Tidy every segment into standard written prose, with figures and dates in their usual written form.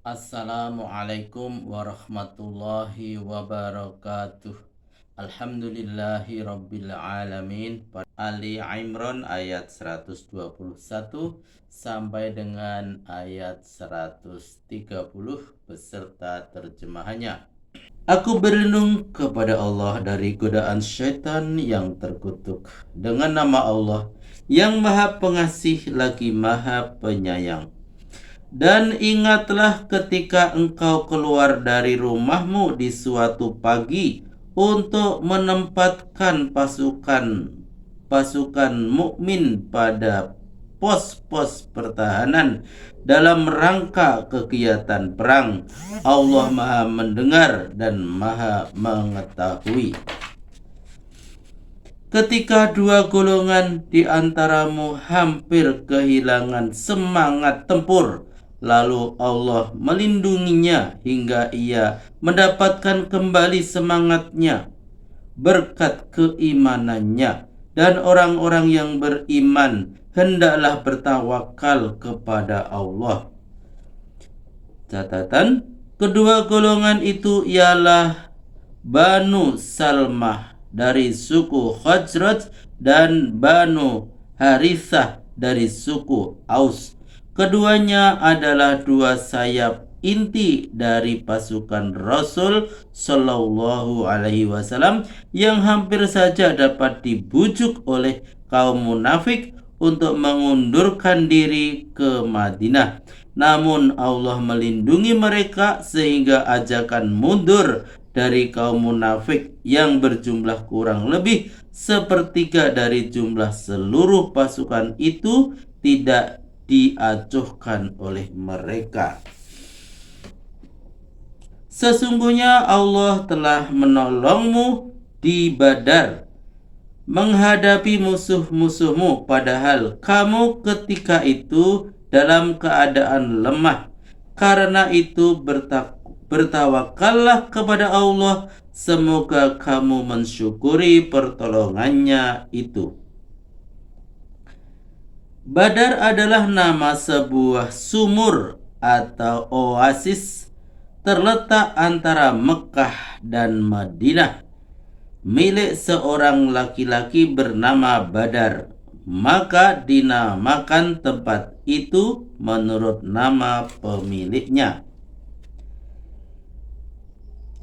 Assalamualaikum warahmatullahi wabarakatuh. Alhamdulillahi rabbil alamin. Ali Imran ayat 121 sampai dengan ayat 130 beserta terjemahannya. Aku berlindung kepada Allah dari godaan syaitan yang terkutuk. Dengan nama Allah yang Maha Pengasih lagi Maha Penyayang. Dan ingatlah ketika engkau keluar dari rumahmu di suatu pagi untuk menempatkan pasukan mukmin pada pos-pos pertahanan dalam rangka kegiatan perang. Allah Maha mendengar dan Maha mengetahui. Ketika dua golongan di antaramu hampir kehilangan semangat tempur, lalu Allah melindunginya hingga ia mendapatkan kembali semangatnya berkat keimanannya. Dan orang-orang yang beriman hendaklah bertawakal kepada Allah. Catatan, kedua golongan itu ialah Banu Salmah dari suku Khazraj dan Banu Harithah dari suku Aus. Keduanya adalah dua sayap inti dari pasukan Rasul Shallallahu Alaihi Wasallam yang hampir saja dapat dibujuk oleh kaum munafik untuk mengundurkan diri ke Madinah. Namun Allah melindungi mereka sehingga ajakan mundur dari kaum munafik yang berjumlah kurang lebih sepertiga dari jumlah seluruh pasukan itu tidak diacuhkan oleh mereka. Sesungguhnya Allah telah menolongmu di Badar menghadapi musuh-musuhmu, padahal kamu ketika itu dalam keadaan lemah. Karena itu bertawakallah kepada Allah, semoga kamu mensyukuri pertolongannya itu. Badar adalah nama sebuah sumur atau oasis terletak antara Mekah dan Madinah, milik seorang laki-laki bernama Badar. Maka dinamakan tempat itu menurut nama pemiliknya.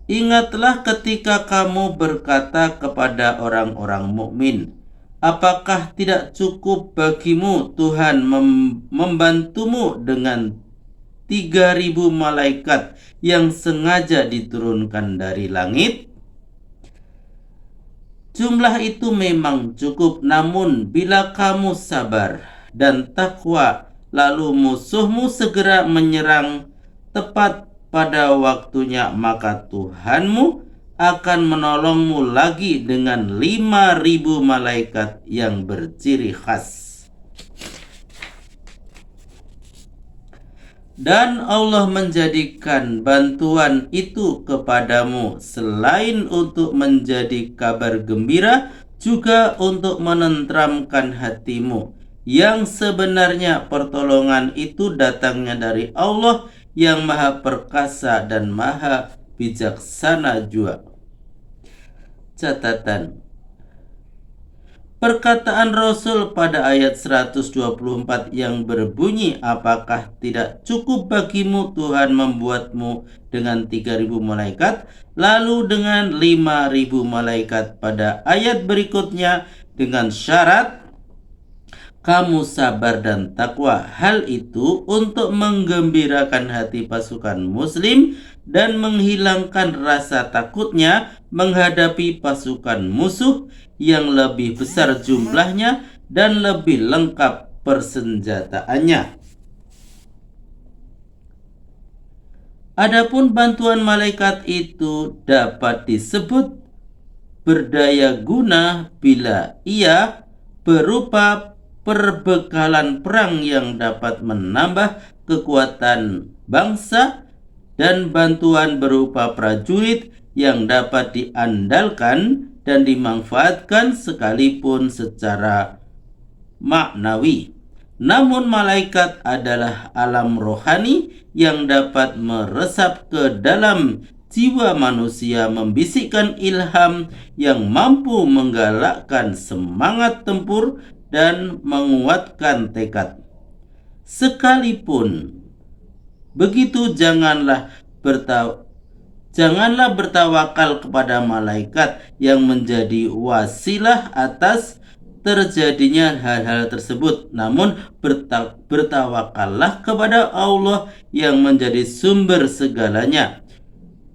Ingatlah ketika kamu berkata kepada orang-orang mukmin, apakah tidak cukup bagimu Tuhan membantumu dengan 3.000 malaikat yang sengaja diturunkan dari langit? Jumlah itu memang cukup, namun bila kamu sabar dan takwa, lalu musuhmu segera menyerang tepat pada waktunya, maka Tuhanmu akan menolongmu lagi dengan 5.000 malaikat yang berciri khas. Dan Allah menjadikan bantuan itu kepadamu selain untuk menjadi kabar gembira, juga untuk menenteramkan hatimu, yang sebenarnya pertolongan itu datangnya dari Allah yang Maha Perkasa dan Maha Bijaksana juga. Catatan, perkataan Rasul pada ayat 124 yang berbunyi, apakah tidak cukup bagimu Tuhan membuatmu dengan 3.000 malaikat, lalu dengan 5.000 malaikat pada ayat berikutnya dengan syarat kamu sabar dan takwa. Hal itu untuk menggembirakan hati pasukan muslim dan menghilangkan rasa takutnya menghadapi pasukan musuh yang lebih besar jumlahnya dan lebih lengkap persenjataannya. Adapun bantuan malaikat itu dapat disebut berdaya guna bila ia berupa perbekalan perang yang dapat menambah kekuatan bangsa dan bantuan berupa prajurit yang dapat diandalkan dan dimanfaatkan sekalipun secara maknawi. Namun malaikat adalah alam rohani yang dapat meresap ke dalam jiwa manusia, membisikkan ilham yang mampu menggalakkan semangat tempur dan menguatkan tekad. Sekalipun begitu, janganlah bertawakal kepada malaikat yang menjadi wasilah atas terjadinya hal-hal tersebut, namun bertawakallah kepada Allah yang menjadi sumber segalanya.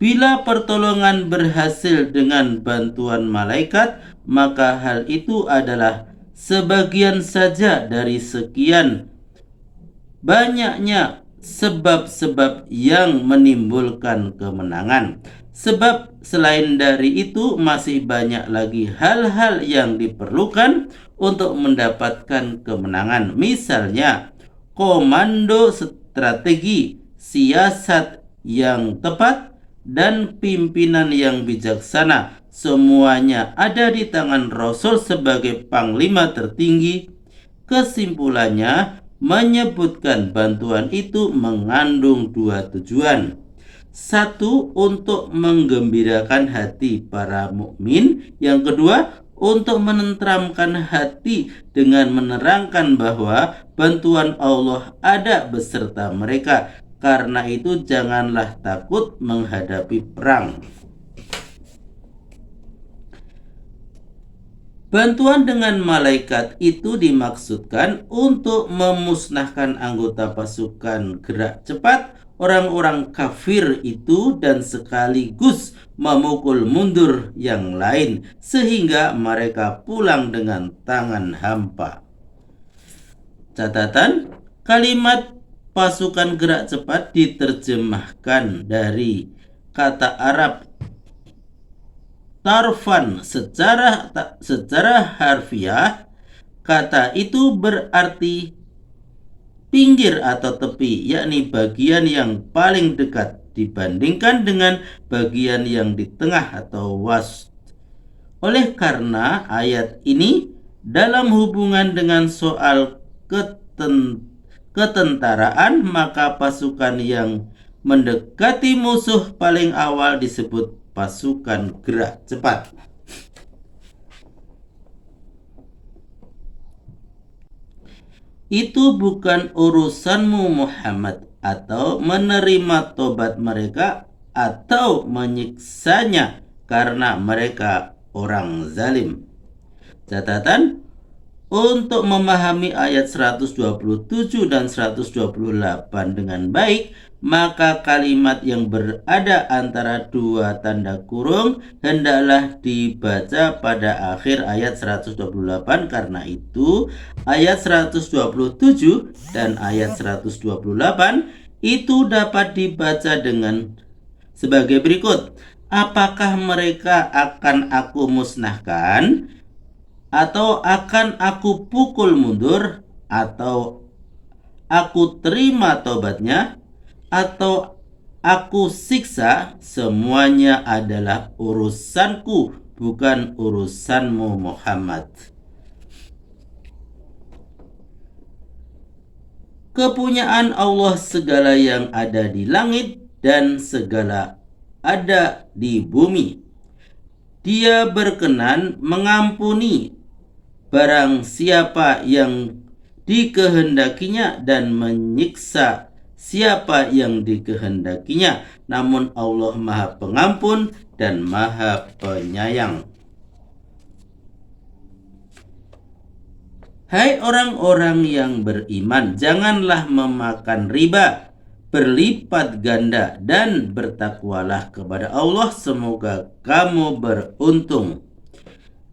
Bila pertolongan berhasil dengan bantuan malaikat, maka hal itu adalah sebagian saja dari sekian banyaknya sebab-sebab yang menimbulkan kemenangan. Sebab selain dari itu masih banyak lagi hal-hal yang diperlukan untuk mendapatkan kemenangan. Misalnya, komando strategi, siasat yang tepat, dan pimpinan yang bijaksana. Semuanya ada di tangan Rasul sebagai panglima tertinggi. Kesimpulannya, menyebutkan bantuan itu mengandung dua tujuan. Satu, untuk menggembirakan hati para mukmin. Yang kedua, untuk menenteramkan hati dengan menerangkan bahwa bantuan Allah ada beserta mereka. Karena itu janganlah takut menghadapi perang. Bantuan dengan malaikat itu dimaksudkan untuk memusnahkan anggota pasukan gerak cepat orang-orang kafir itu dan sekaligus memukul mundur yang lain sehingga mereka pulang dengan tangan hampa. Catatan, kalimat pasukan gerak cepat diterjemahkan dari kata Arab tarfan. Secara harfiah, kata itu berarti pinggir atau tepi, yakni bagian yang paling dekat dibandingkan dengan bagian yang di tengah atau wasat. Oleh karena ayat ini dalam hubungan dengan soal ketentaraan, maka pasukan yang mendekati musuh paling awal disebut pasukan gerak cepat. Itu bukan urusanmu Muhammad, atau menerima tobat mereka atau menyiksanya karena mereka orang zalim. Catatan, untuk memahami ayat 127 dan 128 dengan baik, maka kalimat yang berada antara dua tanda kurung hendaklah dibaca pada akhir ayat 128. Karena itu ayat 127 dan ayat 128 itu dapat dibaca dengan sebagai berikut. Apakah mereka akan aku musnahkan, atau akan aku pukul mundur, atau aku terima tobatnya, atau aku siksa? Semuanya adalah urusanku, bukan urusanmu Muhammad. Kepunyaan Allah segala yang ada di langit dan segala ada di bumi. Dia berkenan mengampuni barang siapa yang dikehendakinya dan menyiksa siapa yang dikehendakinya. Namun Allah Maha Pengampun dan Maha Penyayang. Hai orang-orang yang beriman, janganlah memakan riba berlipat ganda dan bertakwalah kepada Allah, semoga kamu beruntung.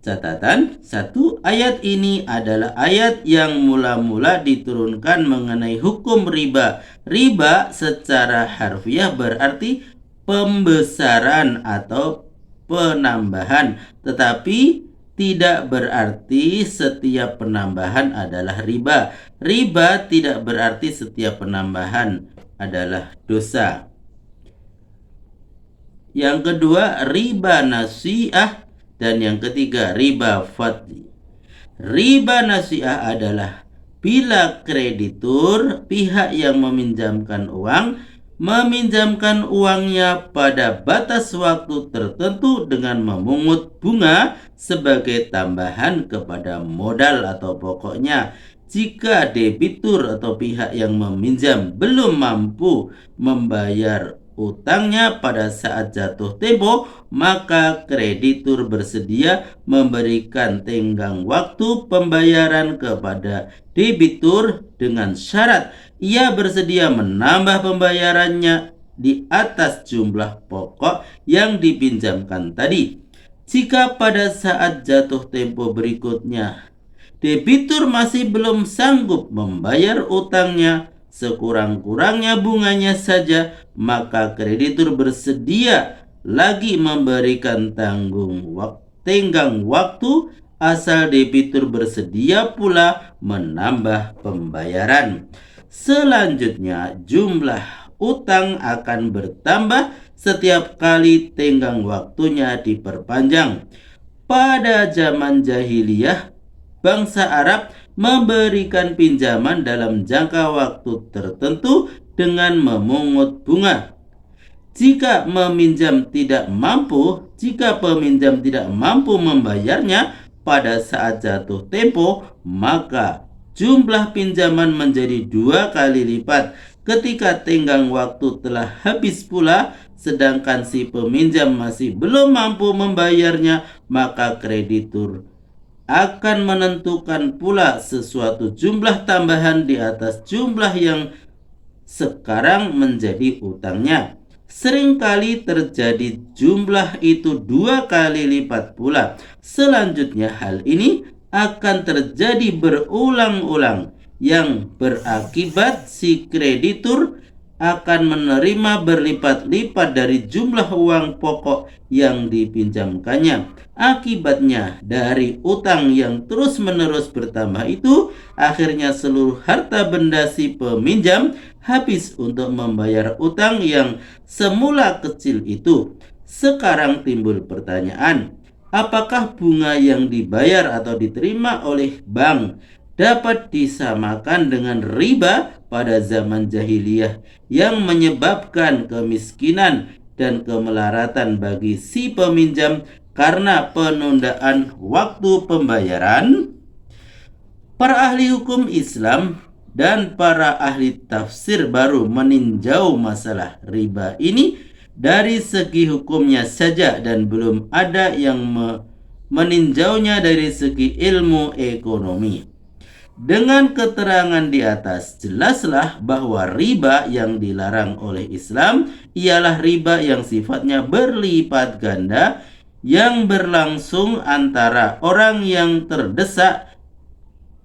Catatan, 1. Ayat ini adalah ayat yang mula-mula diturunkan mengenai hukum riba. Riba secara harfiah berarti pembesaran atau penambahan, tetapi tidak berarti setiap penambahan adalah riba. Riba tidak berarti setiap penambahan adalah dosa. Yang kedua, riba nasi'ah. Dan yang ketiga, riba fadli. Riba nasi'ah adalah Bila kreditur, pihak yang meminjamkan uangnya pada batas waktu tertentu dengan memungut bunga sebagai tambahan kepada modal atau pokoknya. Jika debitur atau pihak yang meminjam belum mampu membayar utangnya pada saat jatuh tempo, maka kreditur bersedia memberikan tenggang waktu pembayaran kepada debitur dengan syarat ia bersedia menambah pembayarannya di atas jumlah pokok yang dipinjamkan tadi. Jika pada saat jatuh tempo berikutnya debitur masih belum sanggup membayar utangnya, sekurang-kurangnya bunganya saja, maka kreditur bersedia lagi memberikan tenggang waktu asal debitur bersedia pula menambah pembayaran. Selanjutnya, jumlah utang akan bertambah setiap kali tenggang waktunya diperpanjang. Pada zaman jahiliyah, bangsa Arab memberikan pinjaman dalam jangka waktu tertentu dengan memungut bunga. Jika peminjam tidak mampu membayarnya pada saat jatuh tempo, maka jumlah pinjaman menjadi 2 kali lipat. Ketika tenggang waktu telah habis pula, sedangkan si peminjam masih belum mampu membayarnya, maka kreditur akan menentukan pula sesuatu jumlah tambahan di atas jumlah yang sekarang menjadi utangnya. Seringkali terjadi jumlah itu 2 kali lipat pula. Selanjutnya hal ini akan terjadi berulang-ulang yang berakibat si kreditur akan menerima berlipat-lipat dari jumlah uang pokok yang dipinjamkannya. Akibatnya dari utang yang terus-menerus bertambah itu, akhirnya seluruh harta benda si peminjam habis untuk membayar utang yang semula kecil itu. Sekarang timbul pertanyaan, apakah bunga yang dibayar atau diterima oleh bank dapat disamakan dengan riba pada zaman jahiliyah yang menyebabkan kemiskinan dan kemelaratan bagi si peminjam karena penundaan waktu pembayaran? Para ahli hukum Islam dan para ahli tafsir baru meninjau masalah riba ini dari segi hukumnya saja dan belum ada yang meninjaunya dari segi ilmu ekonomi. Dengan keterangan di atas, jelaslah bahwa riba yang dilarang oleh Islam ialah riba yang sifatnya berlipat ganda yang berlangsung antara orang yang terdesak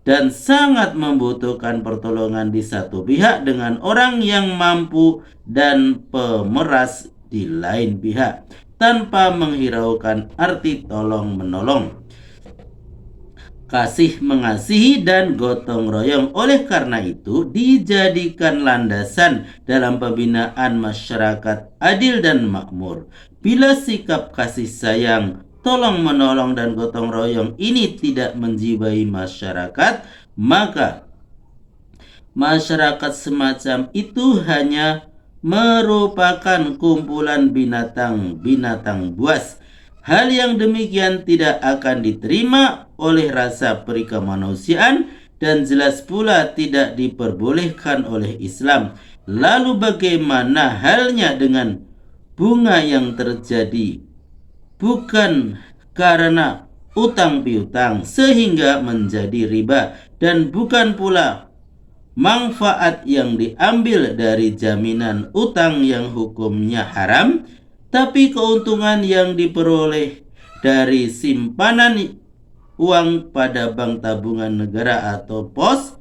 dan sangat membutuhkan pertolongan di satu pihak dengan orang yang mampu dan pemeras di lain pihak, tanpa menghiraukan arti tolong-menolong, kasih mengasihi dan gotong royong. Oleh karena itu dijadikan landasan dalam pembinaan masyarakat adil dan makmur. Bila sikap kasih sayang, tolong menolong dan gotong royong ini tidak menjiwai masyarakat, maka masyarakat semacam itu hanya merupakan kumpulan binatang buas. Hal yang demikian tidak akan diterima oleh rasa perikemanusiaan dan jelas pula tidak diperbolehkan oleh Islam. Lalu bagaimana halnya dengan bunga yang terjadi bukan karena utang piutang sehingga menjadi riba, dan bukan pula manfaat yang diambil dari jaminan utang yang hukumnya haram, tapi keuntungan yang diperoleh dari simpanan uang pada bank tabungan negara atau pos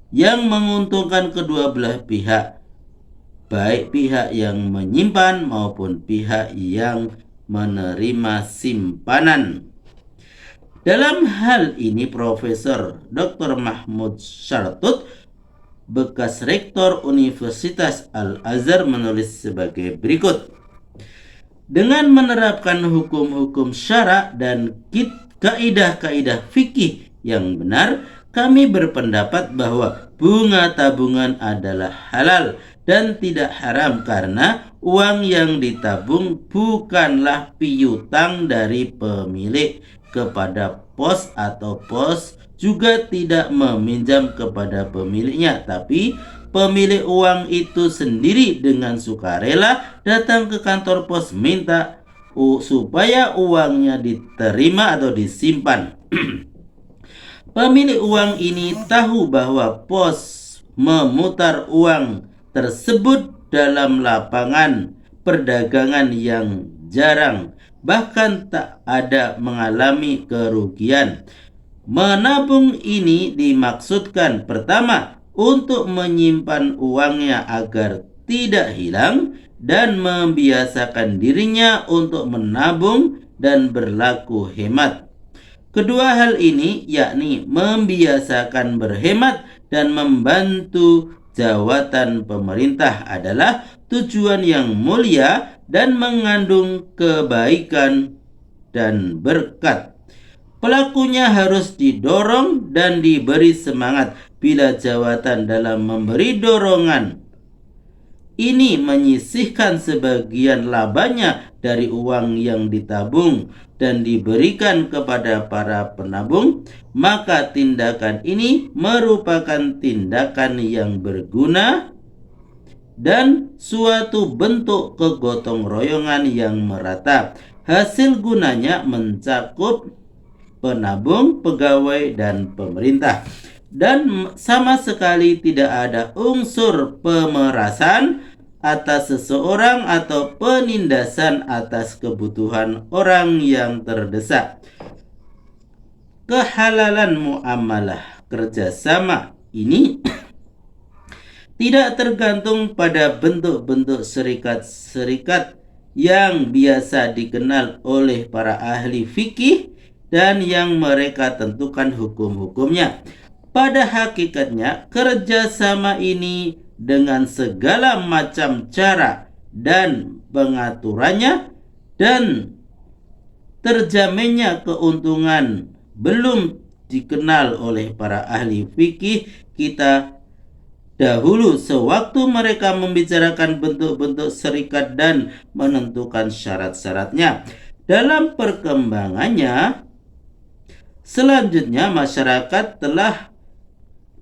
yang menguntungkan kedua belah pihak, baik pihak yang menyimpan maupun pihak yang menerima simpanan. Dalam hal ini Profesor Dr. Mahmud Syartut, bekas Rektor Universitas Al-Azhar, menulis sebagai berikut. Dengan menerapkan hukum-hukum syara dan kaidah-kaidah fikih yang benar, kami berpendapat bahwa bunga tabungan adalah halal dan tidak haram karena uang yang ditabung bukanlah piutang dari pemilik kepada pos atau pos juga tidak meminjam kepada pemiliknya, tapi pemilik uang itu sendiri dengan sukarela datang ke kantor pos minta supaya uangnya diterima atau disimpan. Pemilik uang ini tahu bahwa pos memutar uang tersebut dalam lapangan perdagangan yang jarang, bahkan tak ada mengalami kerugian. Menabung ini dimaksudkan pertama untuk menyimpan uangnya agar tidak hilang dan membiasakan dirinya untuk menabung dan berlaku hemat. Kedua hal ini yakni membiasakan berhemat dan membantu jawatan pemerintah adalah tujuan yang mulia dan mengandung kebaikan dan berkat. Pelakunya harus didorong dan diberi semangat bila jawatan dalam memberi dorongan ini menyisihkan sebagian labanya dari uang yang ditabung dan diberikan kepada para penabung, maka tindakan ini merupakan tindakan yang berguna dan suatu bentuk kegotong royongan yang merata. Hasil gunanya mencakup penabung, pegawai, dan pemerintah. Dan sama sekali tidak ada unsur pemerasan atas seseorang atau penindasan atas kebutuhan orang yang terdesak. Kehalalan muamalah kerjasama ini tidak tergantung pada bentuk-bentuk serikat-serikat yang biasa dikenal oleh para ahli fikih dan yang mereka tentukan hukum-hukumnya. Pada hakikatnya, kerjasama ini dengan segala macam cara dan pengaturannya dan terjaminnya keuntungan belum dikenal oleh para ahli fikih kita dahulu sewaktu mereka membicarakan bentuk-bentuk serikat dan menentukan syarat-syaratnya. Dalam perkembangannya, selanjutnya masyarakat telah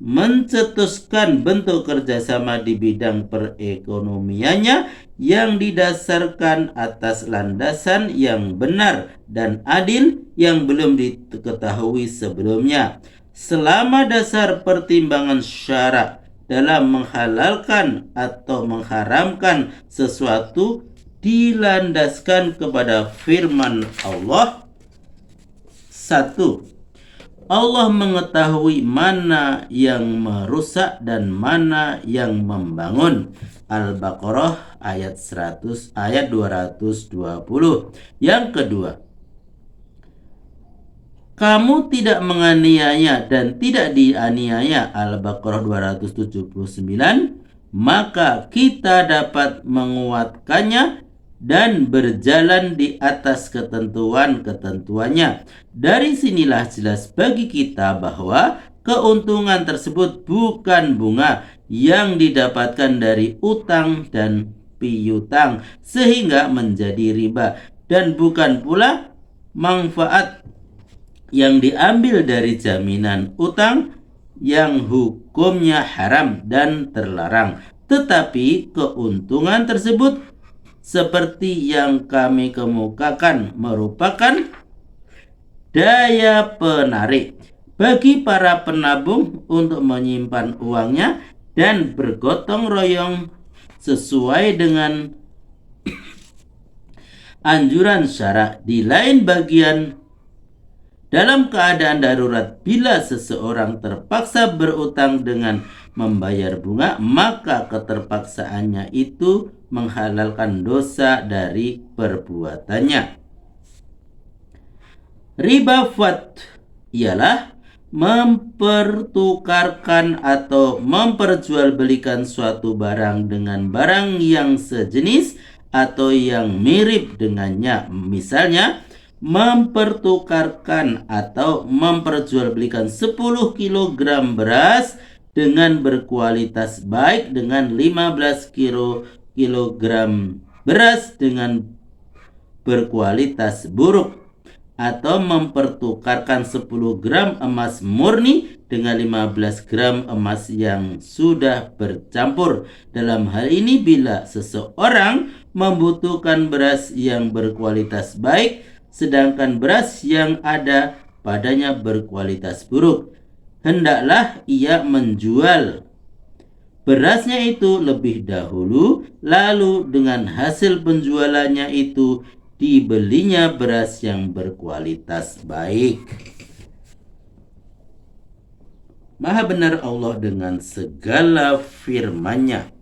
mencetuskan bentuk kerjasama di bidang perekonomiannya yang didasarkan atas landasan yang benar dan adil yang belum diketahui sebelumnya. Selama dasar pertimbangan syara dalam menghalalkan atau mengharamkan sesuatu dilandaskan kepada firman Allah. 1. Allah mengetahui mana yang merusak dan mana yang membangun. Al-Baqarah ayat 220. Yang kedua, kamu tidak menganiaya dan tidak dianiaya. Al-Baqarah 279. Maka kita dapat menguatkannya dan berjalan di atas ketentuan-ketentuannya. Dari sinilah jelas bagi kita bahwa keuntungan tersebut bukan bunga yang didapatkan dari utang dan piutang sehingga menjadi riba, dan bukan pula manfaat yang diambil dari jaminan utang yang hukumnya haram dan terlarang. Tetapi keuntungan tersebut seperti yang kami kemukakan merupakan daya penarik bagi para penabung untuk menyimpan uangnya dan bergotong royong sesuai dengan anjuran syara. Di lain bagian, dalam keadaan darurat, bila seseorang terpaksa berutang dengan membayar bunga, maka keterpaksaannya itu menghalalkan dosa dari perbuatannya. Riba fad ialah mempertukarkan atau memperjualbelikan suatu barang dengan barang yang sejenis atau yang mirip dengannya. Misalnya, mempertukarkan atau memperjualbelikan 10 kilogram beras dengan berkualitas baik dengan 15 kilogram beras dengan berkualitas buruk, atau mempertukarkan 10 gram emas murni dengan 15 gram emas yang sudah bercampur. Dalam hal ini bila seseorang membutuhkan beras yang berkualitas baik sedangkan beras yang ada padanya berkualitas buruk, hendaklah ia menjual berasnya itu lebih dahulu, lalu dengan hasil penjualannya itu dibelinya beras yang berkualitas baik. Maha benar Allah dengan segala firman-Nya.